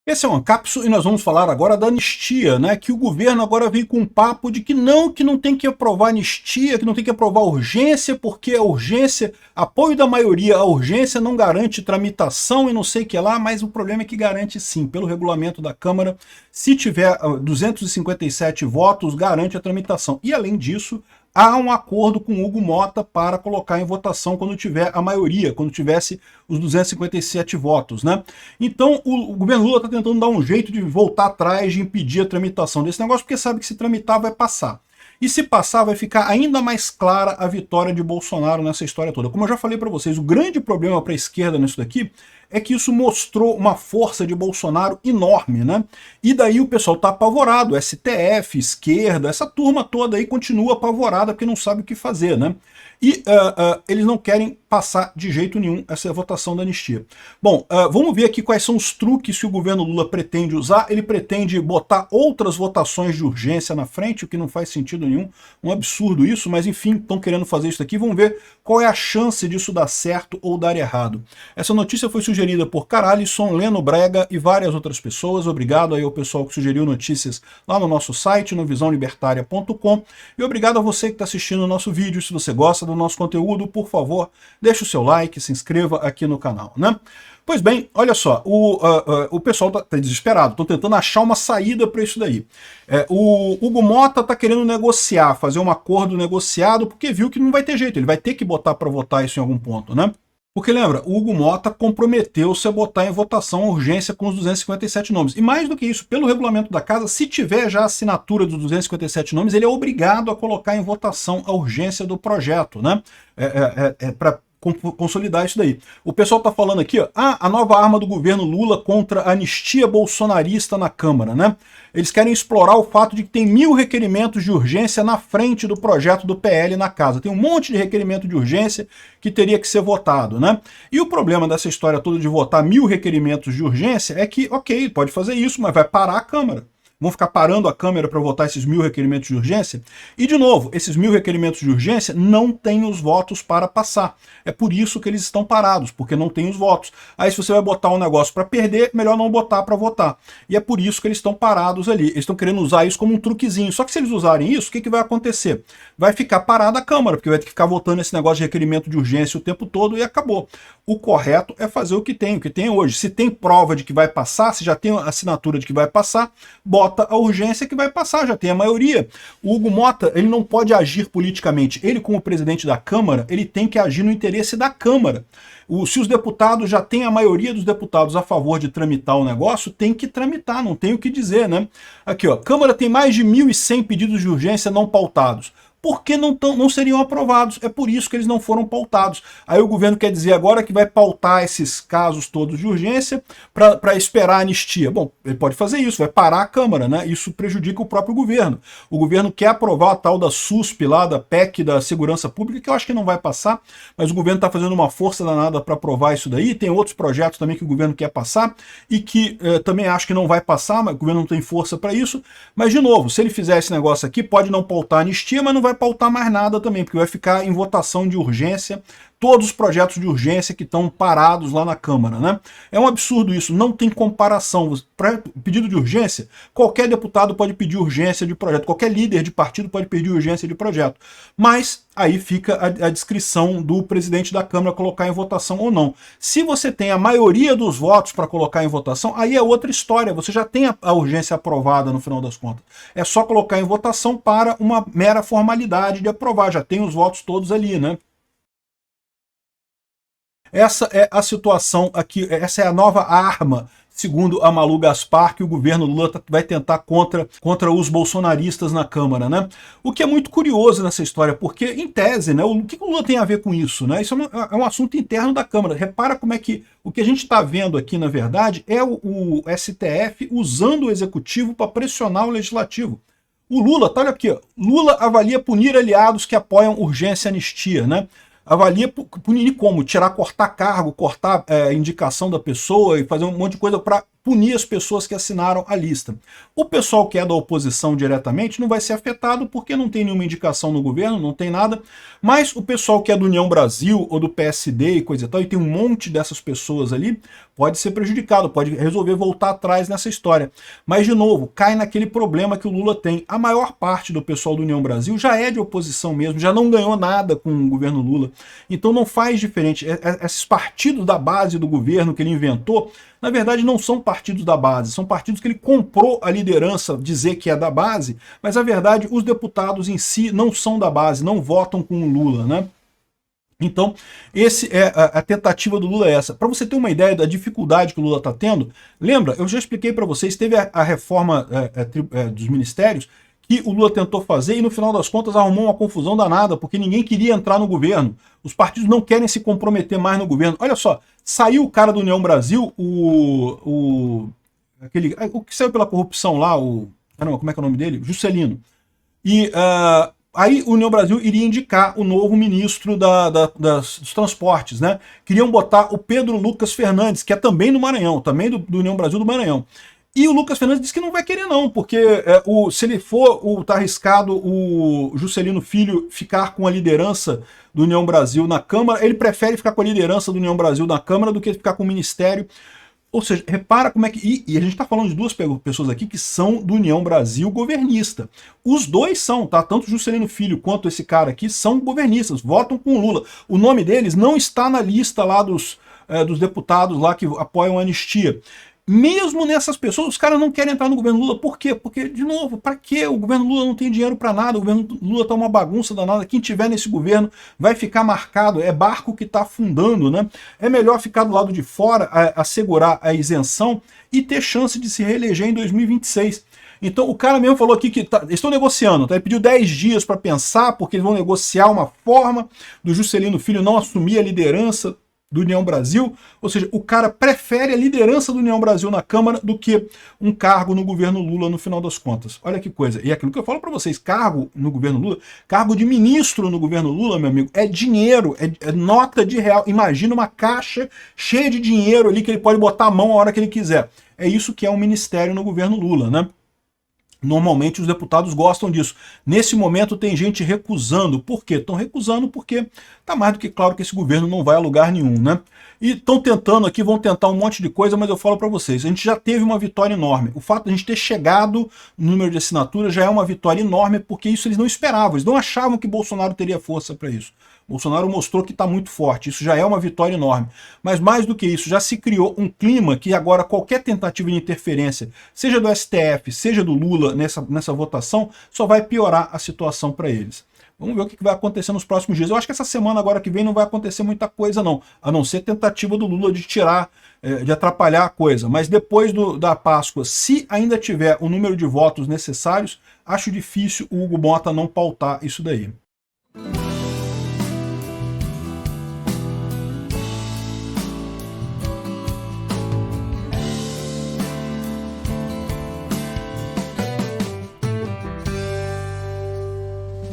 Esse é o Ancapso e nós vamos falar agora da anistia, né? Que o governo agora veio com um papo de que não tem que aprovar anistia, que não tem que aprovar urgência, porque a urgência, apoio da maioria, a urgência não garante tramitação e não sei o que lá, mas o problema é que garante sim, pelo regulamento da Câmara, se tiver 257 votos, garante a tramitação. E além disso, há um acordo com Hugo Mota para colocar em votação quando tiver a maioria, quando tivesse os 257 votos, né? Então o governo Lula está tentando dar um jeito de voltar atrás, de impedir a tramitação desse negócio, porque sabe que se tramitar vai passar. E se passar, vai ficar ainda mais clara a vitória de Bolsonaro nessa história toda. Como eu já falei para vocês, o grande problema para a esquerda nisso daqui é que isso mostrou uma força de Bolsonaro enorme, né? E daí o pessoal tá apavorado, STF, esquerda, essa turma toda aí continua apavorada porque não sabe o que fazer, né? E eles não querem passar de jeito nenhum essa votação da anistia. Bom, vamos ver aqui quais são os truques que o governo Lula pretende usar. Ele pretende botar outras votações de urgência na frente, o que não faz sentido nenhum, um absurdo isso, mas enfim, estão querendo fazer isso aqui. Vamos ver qual é a chance disso dar certo ou dar errado. Essa notícia foi sugerida por Caralisson, Leno Brega e várias outras pessoas. Obrigado aí ao pessoal que sugeriu notícias lá no nosso site, no visãolibertaria.com, e obrigado a você que está assistindo o nosso vídeo. Se você gosta do nosso conteúdo, por favor, deixe o seu like, se inscreva aqui no canal, né? Pois bem, olha só, o pessoal tá desesperado, estão tentando achar uma saída para isso daí. O Hugo Mota está querendo negociar, fazer um acordo negociado, porque viu que não vai ter jeito, ele vai ter que botar para votar isso em algum ponto, né? Porque lembra, o Hugo Mota comprometeu-se a botar em votação a urgência com os 257 nomes. E mais do que isso, pelo regulamento da casa, se tiver já a assinatura dos 257 nomes, ele é obrigado a colocar em votação a urgência do projeto, né? Para consolidar isso daí. O pessoal tá falando aqui, ó, a nova arma do governo Lula contra a anistia bolsonarista na Câmara, né? Eles querem explorar o fato de que tem 1000 requerimentos de urgência na frente do projeto do PL na casa. Tem um monte de requerimento de urgência que teria que ser votado, né? E o problema dessa história toda de votar 1000 requerimentos de urgência é que, ok, pode fazer isso, mas vai parar a Câmara. Vão ficar parando a Câmara para votar esses 1000 requerimentos de urgência? E, de novo, esses 1000 requerimentos de urgência não têm os votos para passar. É por isso que eles estão parados, porque não tem os votos. Aí, se você vai botar um negócio para perder, melhor não botar para votar. E é por isso que eles estão parados ali. Eles estão querendo usar isso como um truquezinho. Só que se eles usarem isso, o que vai acontecer? Vai ficar parada a Câmara, porque vai ter que ficar votando esse negócio de requerimento de urgência o tempo todo e acabou. O correto é fazer o que tem hoje. Se tem prova de que vai passar, se já tem assinatura de que vai passar, bota a urgência que vai passar, já tem a maioria. O Hugo Mota, ele não pode agir politicamente. Ele, como presidente da Câmara, ele tem que agir no interesse da Câmara. Se os deputados já têm a maioria dos deputados a favor de tramitar o negócio, tem que tramitar, não tem o que dizer, né? Aqui, ó, Câmara tem mais de 1.100 pedidos de urgência não pautados. Por que não seriam aprovados? É por isso que eles não foram pautados. Aí o governo quer dizer agora que vai pautar esses casos todos de urgência para esperar a anistia. Bom, ele pode fazer isso, vai parar a Câmara, né? Isso prejudica o próprio governo. O governo quer aprovar a tal da SUSP lá, da PEC da Segurança Pública, que eu acho que não vai passar, mas o governo está fazendo uma força danada para aprovar isso daí. Tem outros projetos também que o governo quer passar e que também acho que não vai passar, mas o governo não tem força para isso. Mas, de novo, se ele fizer esse negócio aqui, pode não pautar a anistia, mas não vai pautar mais nada também, porque vai ficar em votação de urgência todos os projetos de urgência que estão parados lá na Câmara, né? É um absurdo isso, não tem comparação. Para pedido de urgência, qualquer deputado pode pedir urgência de projeto, qualquer líder de partido pode pedir urgência de projeto. Mas aí fica a descrição do presidente da Câmara colocar em votação ou não. Se você tem a maioria dos votos para colocar em votação, aí é outra história, você já tem a urgência aprovada no final das contas. É só colocar em votação para uma mera formalidade de aprovar, já tem os votos todos ali, né? Essa é a situação aqui, essa é a nova arma, segundo a Malu Gaspar, que o governo Lula vai tentar contra os bolsonaristas na Câmara, né? O que é muito curioso nessa história, porque, em tese, né, o que o Lula tem a ver com isso, né? Isso é um assunto interno da Câmara. Repara como é que o que a gente está vendo aqui, na verdade, é o STF usando o Executivo para pressionar o Legislativo. O Lula, tá, olha aqui, ó, Lula avalia punir aliados que apoiam urgência e anistia, né? Avalia punir como? Cortar cargo, cortar indicação da pessoa e fazer um monte de coisa para punir as pessoas que assinaram a lista. O pessoal que é da oposição diretamente não vai ser afetado porque não tem nenhuma indicação no governo, não tem nada, mas o pessoal que é do União Brasil ou do PSD e coisa e tal, e tem um monte dessas pessoas ali, pode ser prejudicado, pode resolver voltar atrás nessa história. Mas, de novo, cai naquele problema que o Lula tem. A maior parte do pessoal do União Brasil já é de oposição mesmo, já não ganhou nada com o governo Lula. Então não faz diferente. Esses partidos da base do governo que ele inventou, na verdade não são partidos da base, são partidos que ele comprou a liderança dizer que é da base, mas na verdade os deputados em si não são da base, não votam com o Lula, né? Então, a tentativa do Lula é essa. Para você ter uma ideia da dificuldade que o Lula está tendo, lembra, eu já expliquei para vocês, teve a reforma dos ministérios que o Lula tentou fazer e no final das contas arrumou uma confusão danada, porque ninguém queria entrar no governo. Os partidos não querem se comprometer mais no governo. Olha só, saiu o cara do União Brasil, o que saiu pela corrupção lá, como é que é o nome dele? Juscelino. E aí o União Brasil iria indicar o novo ministro dos transportes, né? Queriam botar o Pedro Lucas Fernandes, que é também do Maranhão, também do União Brasil do Maranhão. E o Lucas Fernandes disse que não vai querer não, porque se ele for, tá arriscado o Juscelino Filho ficar com a liderança do União Brasil na Câmara, ele prefere ficar com a liderança do União Brasil na Câmara do que ficar com o Ministério. Ou seja, repara como é que... E a gente está falando de duas pessoas aqui que são do União Brasil governista. Os dois são, tá? Tanto o Juscelino Filho quanto esse cara aqui são governistas, votam com o Lula. O nome deles não está na lista lá dos deputados lá que apoiam a anistia. Mesmo nessas pessoas, os caras não querem entrar no governo Lula. Por quê? Porque, de novo, para quê? O governo Lula não tem dinheiro para nada, o governo Lula tá uma bagunça danada. Quem tiver nesse governo vai ficar marcado, é barco que está afundando, né? É melhor ficar do lado de fora, assegurar a isenção e ter chance de se reeleger em 2026. Então o cara mesmo falou aqui que eles estão negociando, tá? Ele pediu 10 dias para pensar, porque eles vão negociar uma forma do Juscelino Filho não assumir a liderança do União Brasil, ou seja, o cara prefere a liderança do União Brasil na Câmara do que um cargo no governo Lula no final das contas. Olha que coisa. E aquilo que eu falo para vocês, cargo no governo Lula, cargo de ministro no governo Lula, meu amigo, é dinheiro, é nota de real. Imagina uma caixa cheia de dinheiro ali que ele pode botar a mão a hora que ele quiser. É isso que é um ministério no governo Lula, né? Normalmente os deputados gostam disso. Nesse momento tem gente recusando. Por quê? Estão recusando porque está mais do que claro que esse governo não vai a lugar nenhum, né? E estão tentando aqui, vão tentar um monte de coisa, mas eu falo para vocês, a gente já teve uma vitória enorme. O fato de a gente ter chegado no número de assinaturas já é uma vitória enorme, porque isso eles não esperavam, eles não achavam que Bolsonaro teria força para isso. Bolsonaro mostrou que está muito forte, isso já é uma vitória enorme. Mas mais do que isso, já se criou um clima que agora qualquer tentativa de interferência, seja do STF, seja do Lula nessa votação, só vai piorar a situação para eles. Vamos ver o que vai acontecer nos próximos dias. Eu acho que essa semana agora que vem não vai acontecer muita coisa não, a não ser tentativa do Lula de tirar, de atrapalhar a coisa. Mas depois da Páscoa, se ainda tiver o número de votos necessários, acho difícil o Hugo Mota não pautar isso daí.